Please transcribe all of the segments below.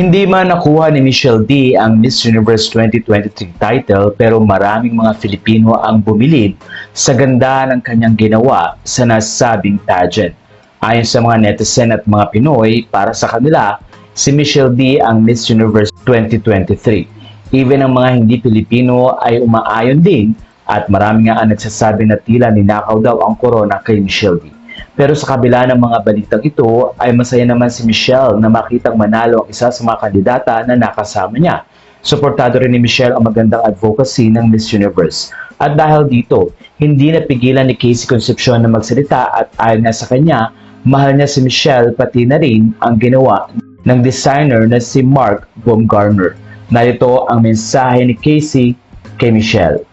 Hindi man nakuha ni Michelle D ang Miss Universe 2023 title pero maraming mga Filipino ang bumilib sa ganda ng kanyang ginawa sa nasabing pageant. Ayon sa mga netizen at mga Pinoy, para sa kanila, si Michelle D ang Miss Universe 2023. Even ang mga hindi Pilipino ay umaayon din at marami nga ang nagsasabi na tila ninakaw daw ang corona kay Michelle D. Pero sa kabila ng mga balitang ito, ay masaya naman si Michelle na makitang manalo ang isa sa mga kandidata na nakasama niya. Suportado rin ni Michelle ang magandang advocacy ng Miss Universe. At dahil dito, hindi napigilan ni Casey Concepcion na magsalita at ayon nga sa kanya, mahal niya si Michelle pati na rin ang ginawa ng designer na si Mark Baumgartner. Narito ang mensahe ni Casey kay Michelle.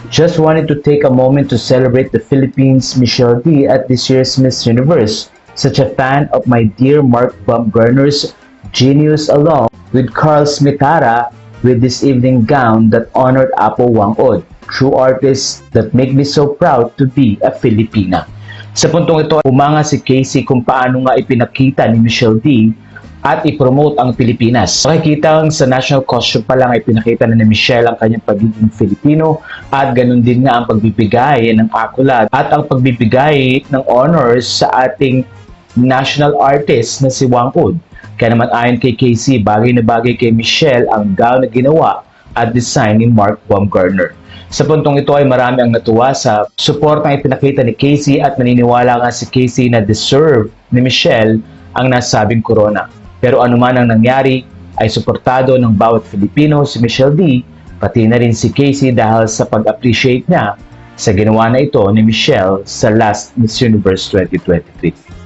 Just wanted to take a moment to celebrate the Philippines' Michelle D at this year's Miss Universe. Such a fan of my dear Mark Baumgartner's genius along with Carl Smitara with this evening gown that honored Apo Wang-od, true artists that make me so proud to be a Filipina. Sa puntong ito, umanga si Casey kung paano nga ipinakita ni Michelle D at ipromote ang Pilipinas. Makikita sa national costume pa lang ay pinakita na ni Michelle ang kanyang pagiging Filipino at ganun din nga ang pagbibigay ng accolade at ang pagbibigay ng honors sa ating national artist na si Wang-od. Kaya naman ayon kay Casey, bagay na bagay kay Michelle ang gown na ginawa at design ni Mark Baumgartner. Sa puntong ito ay marami ang natuwa sa support na ipinakita ni Casey at naniniwala nga si Casey na deserve ni Michelle ang nasabing corona. Pero anuman ang nangyari, ay suportado ng bawat Filipino si Michelle D, pati na rin si Casey dahil sa pag-appreciate niya sa ginawa na ito ni Michelle sa last Miss Universe 2023.